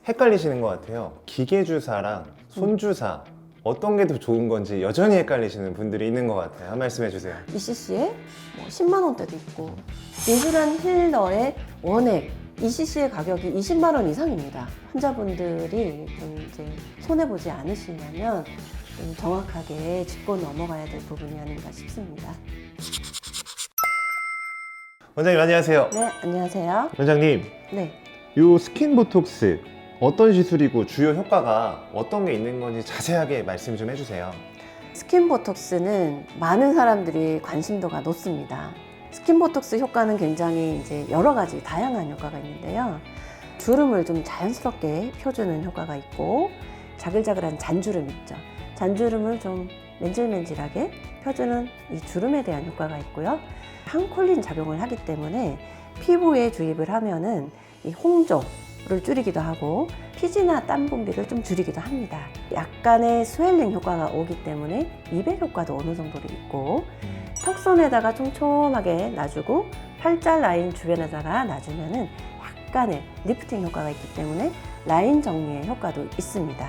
헷갈리시는 것 같아요. 기계주사랑 손주사 어떤 게 더 좋은 건지 여전히 헷갈리시는 분들이 있는 것 같아요. 한 말씀 해주세요. ECC에 뭐 10만 원대도 있고 인슐란 힐러의 원액 ECC의 가격이 20만 원 이상입니다. 환자분들이 좀 이제 손해보지 않으시려면 좀 정확하게 짚고 넘어가야 될 부분이 아닌가 싶습니다. 원장님 안녕하세요. 네, 안녕하세요. 원장님, 네. 이 스킨 보톡스 어떤 시술이고 주요 효과가 어떤 게 있는 건지 자세하게 말씀 좀 해주세요. 스킨 보톡스는 많은 사람들이 관심도가 높습니다. 스킨 보톡스 효과는 굉장히 이제 여러 가지 다양한 효과가 있는데요. 주름을 좀 자연스럽게 펴주는 효과가 있고, 자글자글한 잔주름 있죠. 잔주름을 좀 맨질맨질하게 펴주는 이 주름에 대한 효과가 있고요. 항콜린 작용을 하기 때문에 피부에 주입을 하면은 이 홍조를 줄이기도 하고 피지나 땀 분비를 좀 줄이기도 합니다. 약간의 스웰링 효과가 오기 때문에 미백 효과도 어느 정도로 있고, 턱선에다가 촘촘하게 놔주고 팔자 라인 주변에다가 놔주면은 약간의 리프팅 효과가 있기 때문에 라인 정리의 효과도 있습니다.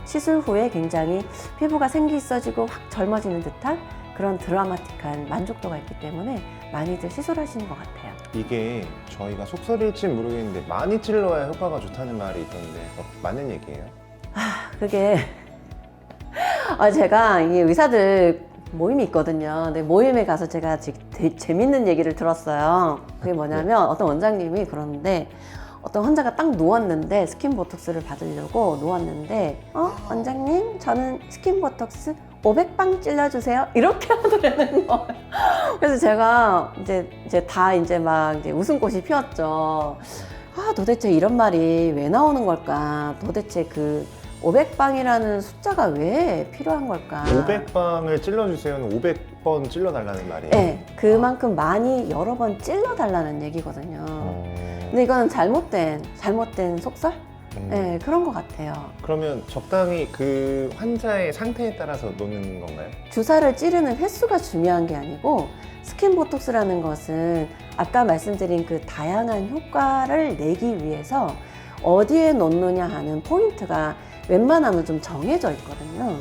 시술 후에 굉장히 피부가 생기 있어지고 확 젊어지는 듯한 그런 드라마틱한 만족도가 있기 때문에 많이들 시술하시는 것 같아요. 이게 저희가 속설일지 모르겠는데 많이 찔러야 효과가 좋다는 말이 있던데 맞는 얘기예요? 그게 제가 이 의사들 모임이 있거든요. 근데 모임에 가서 제가 되게 재밌는 얘기를 들었어요. 그게 뭐냐면 어떤 원장님이 그러는데 어떤 환자가 딱 누웠는데 스킨 보톡스를 받으려고 누웠는데 원장님 저는 스킨 보톡스 500방 찔러주세요 이렇게 하더라는 거예요. 그래서 제가 이제 막 웃음꽃이 피었죠. 도대체 이런 말이 왜 나오는 걸까? 도대체 그 500방이라는 숫자가 왜 필요한 걸까? 500방을 찔러주세요는 500번 찔러달라는 말이에요? 네, 그만큼 많이 여러 번 찔러달라는 얘기거든요. 근데 이거는 잘못된 속설? 네, 그런 것 같아요. 그러면 적당히 그 환자의 상태에 따라서 놓는 건가요? 주사를 찌르는 횟수가 중요한 게 아니고 스킨 보톡스라는 것은 아까 말씀드린 그 다양한 효과를 내기 위해서 어디에 놓느냐 하는 포인트가 웬만하면 좀 정해져 있거든요.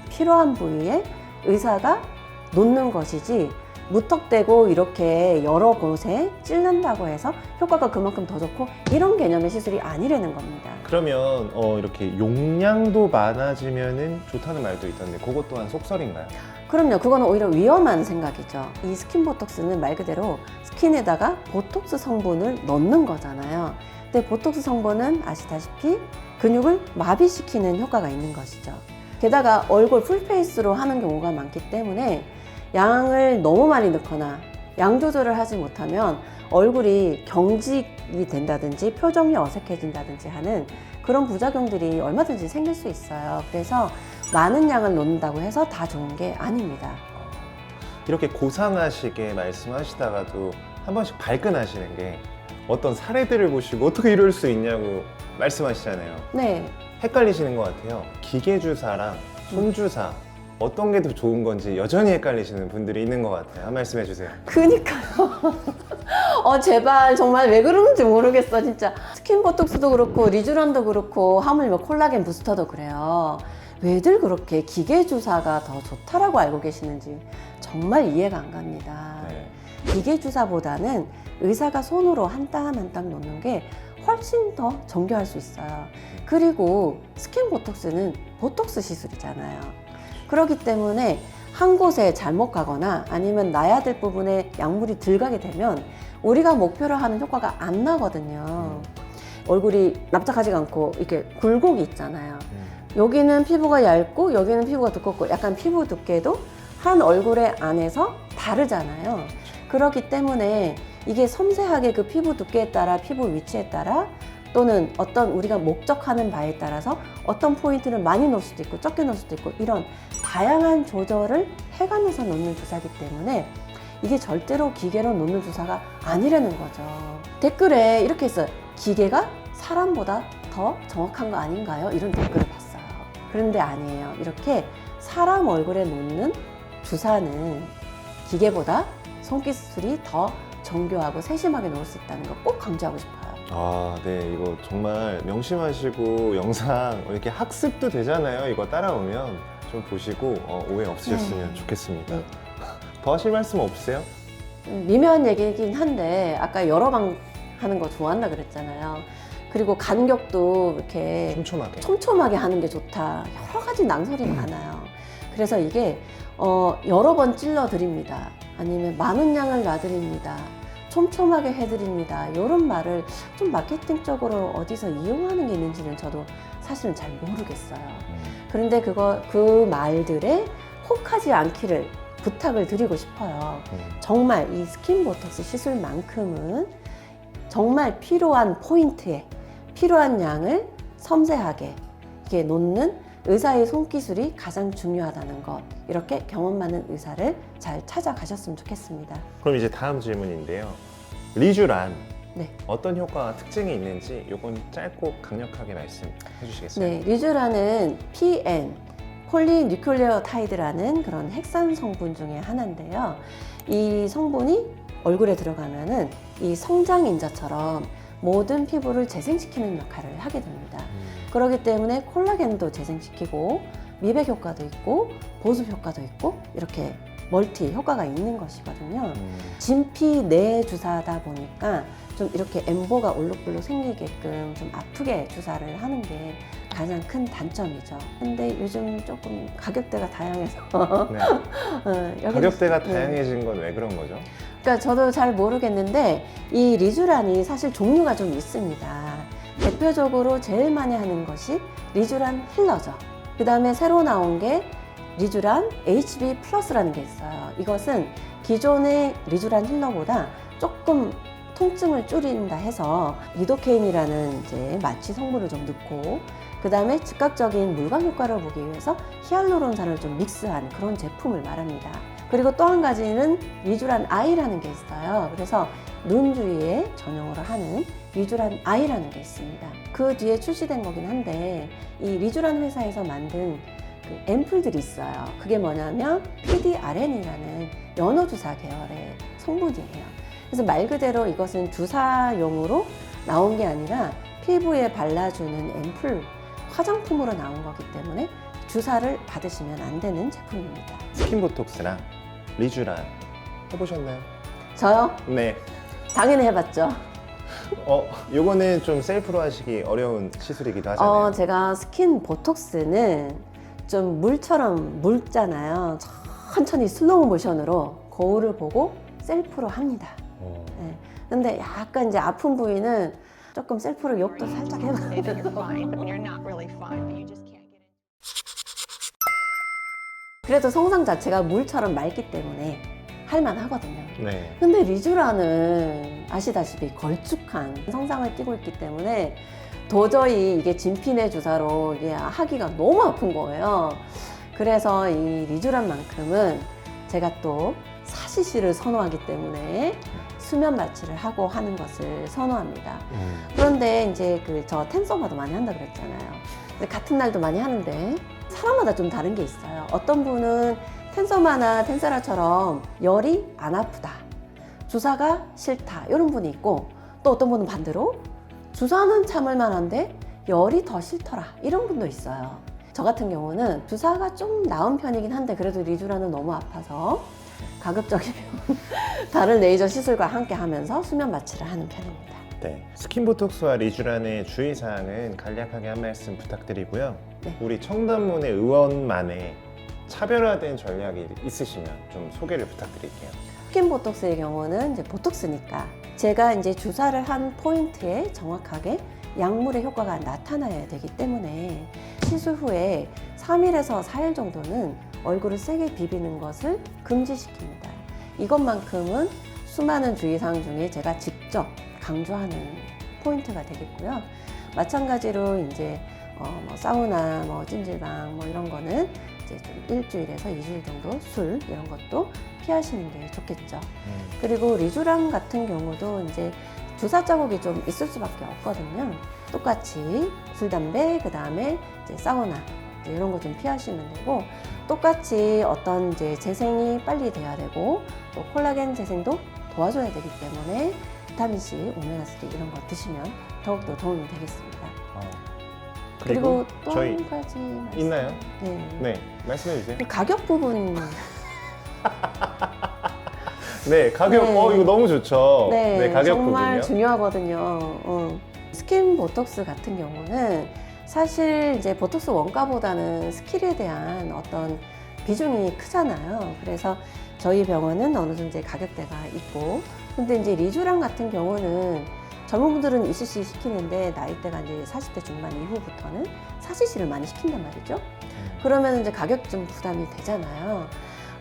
필요한 부위에 의사가 놓는 것이지 무턱대고 이렇게 여러 곳에 찔른다고 해서 효과가 그만큼 더 좋고 이런 개념의 시술이 아니라는 겁니다. 그러면 이렇게 용량도 많아지면은 좋다는 말도 있던데 그것 또한 속설인가요? 그럼요. 그거는 오히려 위험한 생각이죠. 이 스킨 보톡스는 말 그대로 스킨에다가 보톡스 성분을 넣는 거잖아요. 근데 보톡스 성분은 아시다시피 근육을 마비시키는 효과가 있는 것이죠. 게다가 얼굴 풀페이스로 하는 경우가 많기 때문에 양을 너무 많이 넣거나 양 조절을 하지 못하면 얼굴이 경직이 된다든지 표정이 어색해진다든지 하는 그런 부작용들이 얼마든지 생길 수 있어요. 그래서 많은 양을 넣는다고 해서 다 좋은 게 아닙니다. 이렇게 고상하시게 말씀하시다가도 한 번씩 발끈하시는 게 어떤 사례들을 보시고 어떻게 이럴 수 있냐고 말씀하시잖아요. 네. 헷갈리시는 것 같아요. 기계주사랑 손주사 어떤 게 더 좋은 건지 여전히 헷갈리시는 분들이 있는 것 같아요. 한 말씀 해주세요. 그니까요. 제발 정말 왜 그러는지 모르겠어 진짜. 스킨 보톡스도 그렇고 리쥬란도 그렇고 하물며 콜라겐 부스터도 그래요. 왜들 그렇게 기계 주사가 더 좋다라고 알고 계시는지 정말 이해가 안 갑니다. 기계 주사보다는 의사가 손으로 한 땀 한 땀 놓는 게 훨씬 더 정교할 수 있어요. 그리고 스킨 보톡스는 보톡스 시술이잖아요. 그렇기 때문에 한 곳에 잘못 가거나 아니면 나야 될 부분에 약물이 들어가게 되면 우리가 목표로 하는 효과가 안 나거든요. 얼굴이 납작하지가 않고 이렇게 굴곡이 있잖아요. 여기는 피부가 얇고 여기는 피부가 두껍고 약간 피부 두께도 한 얼굴의 안에서 다르잖아요. 그렇기 때문에 이게 섬세하게 그 피부 두께에 따라 피부 위치에 따라 또는 어떤 우리가 목적하는 바에 따라서 어떤 포인트를 많이 넣을 수도 있고 적게 넣을 수도 있고 이런 다양한 조절을 해가면서 놓는 주사이기 때문에 이게 절대로 기계로 놓는 주사가 아니라는 거죠. 댓글에 이렇게 있어요. 기계가 사람보다 더 정확한 거 아닌가요? 이런 댓글을 봤어요. 그런데 아니에요. 이렇게 사람 얼굴에 놓는 주사는 기계보다 손기술이 더 정교하고 세심하게 놓을 수 있다는 거 꼭 강조하고 싶어요. 아, 네, 이거 정말 명심하시고 영상 이렇게 학습도 되잖아요. 이거 따라오면 좀 보시고 오해 없으셨으면 네. 좋겠습니다. 네. 더 하실 말씀 없으세요? 미묘한 얘기긴 한데 아까 여러 방 하는 거 좋아한다 그랬잖아요. 그리고 간격도 이렇게 촘촘하게 하는 게 좋다. 여러 가지 낭설이 많아요. 그래서 이게 여러 번 찔러 드립니다. 아니면 많은 양을 놔드립니다. 촘촘하게 해드립니다. 이런 말을 좀 마케팅적으로 어디서 이용하는 게 있는지는 저도 사실은 잘 모르겠어요. 그런데 그 말들에 혹하지 않기를 부탁을 드리고 싶어요. 정말 이 스킨보톡스 시술만큼은 정말 필요한 포인트에 필요한 양을 섬세하게 이렇게 놓는 의사의 손기술이 가장 중요하다는 것, 이렇게 경험 많은 의사를 잘 찾아가셨으면 좋겠습니다. 그럼 이제 다음 질문인데요. 리쥬란 네. 어떤 효과와 특징이 있는지 이건 짧고 강력하게 말씀해 주시겠어요? 네, 리쥬란은 PN, 폴리뉴클레오타이드라는 그런 핵산 성분 중에 하나인데요. 이 성분이 얼굴에 들어가면은 이 성장인자처럼 모든 피부를 재생시키는 역할을 하게 됩니다. 그렇기 때문에 콜라겐도 재생시키고 미백 효과도 있고 보습 효과도 있고 이렇게 멀티 효과가 있는 것이거든요. 진피 내 주사다 보니까 좀 이렇게 엠보가 올록볼록 생기게끔 좀 아프게 주사를 하는 게 가장 큰 단점이죠. 근데 요즘 조금 가격대가 다양해서 네. 여기는- 가격대가 네. 다양해진 건 왜 그런 거죠? 그러니까 저도 잘 모르겠는데 이 리쥬란이 사실 종류가 좀 있습니다. 대표적으로 제일 많이 하는 것이 리쥬란 힐러죠. 그 다음에 새로 나온 게 리쥬란 HB 플러스라는 게 있어요. 이것은 기존의 리쥬란 힐러보다 조금 통증을 줄인다 해서 리도케인이라는 이제 마취 성분을 좀 넣고 그 다음에 즉각적인 물광 효과를 보기 위해서 히알루론산을 좀 믹스한 그런 제품을 말합니다. 그리고 또 한 가지는 리쥬란 아이라는 게 있어요. 그래서 눈 주위에 전용으로 하는 리쥬란 아이라는 게 있습니다. 그 뒤에 출시된 거긴 한데 이 리쥬란 회사에서 만든 그 앰플들이 있어요. 그게 뭐냐면 PDRN이라는 연어주사 계열의 성분이에요. 그래서 말 그대로 이것은 주사용으로 나온 게 아니라 피부에 발라주는 앰플, 화장품으로 나온 거기 때문에 주사를 받으시면 안 되는 제품입니다. 스킨보톡스랑 리쥬란 해보셨나요? 저요? 네. 당연히 해봤죠. 요거는 좀 셀프로 하시기 어려운 시술이기도 하잖아요. 제가 스킨 보톡스는 좀 물처럼 묽잖아요. 천천히 슬로우 모션으로 거울을 보고 셀프로 합니다. 네. 근데 약간 이제 아픈 부위는 조금 셀프로 욕도 살짝 해봐요. Say that you're fine when you're not really fine, but you just can't get it. 그래도 성상 자체가 물처럼 맑기 때문에 할만하거든요. 네. 근데 리쥬란은 아시다시피 걸쭉한 성상을 띠고 있기 때문에 도저히 이게 진피내 주사로 이게 하기가 너무 아픈 거예요. 그래서 이 리쥬란만큼은 제가 또 4cc를 선호하기 때문에 수면 마취를 하고 하는 것을 선호합니다. 그런데 이제 저 텐서마도 많이 한다 그랬잖아요. 근데 같은 날도 많이 하는데 사람마다 좀 다른 게 있어요. 어떤 분은 텐서마나 텐세라처럼 열이 안 아프다, 주사가 싫다 이런 분이 있고, 또 어떤 분은 반대로 주사는 참을 만한데 열이 더 싫더라 이런 분도 있어요. 저 같은 경우는 주사가 좀 나은 편이긴 한데 그래도 리쥬란은 너무 아파서 가급적이면 다른 레이저 시술과 함께 하면서 수면 마취를 하는 편입니다. 네. 스킨보톡스와 리쥬란의 주의사항은 간략하게 한 말씀 부탁드리고요. 네. 우리 청담문의 의원만의 차별화된 전략이 있으시면 좀 소개를 부탁드릴게요. 스킨 보톡스의 경우는 이제 보톡스니까 제가 이제 주사를 한 포인트에 정확하게 약물의 효과가 나타나야 되기 때문에 시술 후에 3일에서 4일 정도는 얼굴을 세게 비비는 것을 금지시킵니다. 이것만큼은 수많은 주의사항 중에 제가 직접 강조하는 포인트가 되겠고요. 마찬가지로 이제 뭐 사우나, 뭐 찜질방, 뭐 이런 거는 이제 좀 일주일에서 2주일 정도 술 이런 것도 피하시는 게 좋겠죠. 그리고 리쥬란 같은 경우도 이제 주사 자국이 좀 있을 수밖에 없거든요. 똑같이 술, 담배, 그 다음에 이제 사우나 이제 이런 거 좀 피하시면 되고, 똑같이 어떤 이제 재생이 빨리 돼야 되고 또 콜라겐 재생도 도와줘야 되기 때문에 비타민 C, 오메가3 이런 거 드시면 더욱더 도움이 되겠습니다. 그리고 또 저희 한 가지 말씀. 있나요? 네. 네, 말씀해 주세요. 그 가격 부분. 네, 가격. 네. 이거 너무 좋죠. 네, 가격 정말 부분이요. 중요하거든요. 스킨 보톡스 같은 경우는 사실 이제 보톡스 원가보다는 스킬에 대한 어떤 비중이 크잖아요. 그래서 저희 병원은 어느 정도 이제 가격대가 있고, 근데 이제 리쥬랑 같은 경우는 젊은 분들은 ECC 시키는데 나이대가 이제 40대 중반 이후부터는 4CC를 많이 시킨단 말이죠. 그러면 이제 가격 좀 부담이 되잖아요.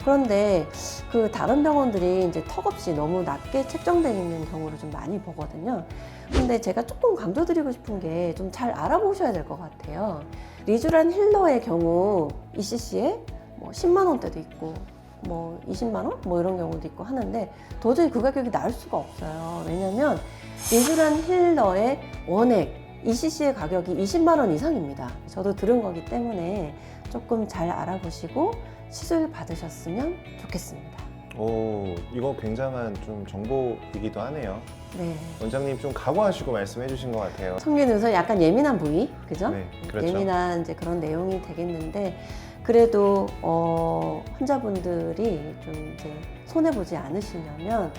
그런데 그 다른 병원들이 이제 턱없이 너무 낮게 책정되어 있는 경우를 좀 많이 보거든요. 근데 제가 조금 강조드리고 싶은 게 좀 잘 알아보셔야 될 것 같아요. 리쥬란 힐러의 경우 ECC에 뭐 10만 원대도 있고 뭐 20만 원? 뭐 이런 경우도 있고 하는데 도저히 그 가격이 나올 수가 없어요. 왜냐면 리쥬란 힐러의 원액 ECC의 가격이 20만 원 이상입니다. 저도 들은 거기 때문에 조금 잘 알아보시고 시술 받으셨으면 좋겠습니다. 오, 이거 굉장한 좀 정보이기도 하네요. 네. 원장님 좀 각오하시고 말씀해 주신 것 같아요. 성기능선 약간 예민한 부위, 그죠? 네, 그렇죠. 예민한 이제 그런 내용이 되겠는데 그래도 환자분들이 좀 이제 손해 보지 않으시려면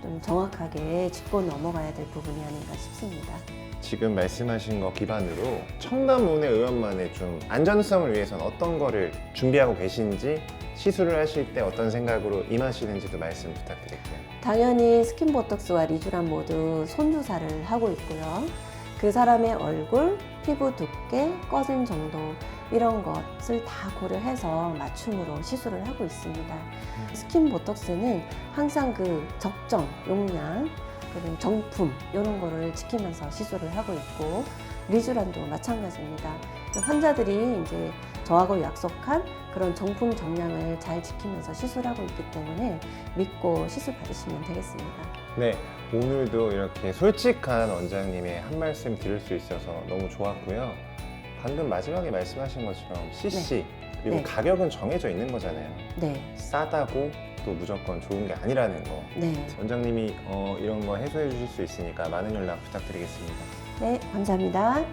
좀 정확하게 짚고 넘어가야 될 부분이 아닌가 싶습니다. 지금 말씀하신 거 기반으로 청담문의 의원만의 좀 안전성을 위해서는 어떤 거를 준비하고 계신지, 시술을 하실 때 어떤 생각으로 임하시는지도 말씀 부탁드릴게요. 당연히 스킨 보톡스와 리쥬란 모두 손주사를 하고 있고요. 그 사람의 얼굴, 피부 두께, 꺼짐 정도 이런 것을 다 고려해서 맞춤으로 시술을 하고 있습니다. 스킨 보톡스는 항상 그 적정, 용량, 그리고 정품 이런 거를 지키면서 시술을 하고 있고 리쥬란도 마찬가지입니다. 환자들이 이제 저하고 약속한 그런 정품 정량을 잘 지키면서 시술하고 있기 때문에 믿고 시술 받으시면 되겠습니다. 네, 오늘도 이렇게 솔직한 원장님의 한 말씀 들을 수 있어서 너무 좋았고요. 방금 마지막에 말씀하신 것처럼 CC 그리고 네. 가격은 정해져 있는 거잖아요. 네, 싸다고 또 무조건 좋은 게 아니라는 거. 네, 원장님이 이런 거 해소해 주실 수 있으니까 많은 연락 부탁드리겠습니다. 네, 감사합니다.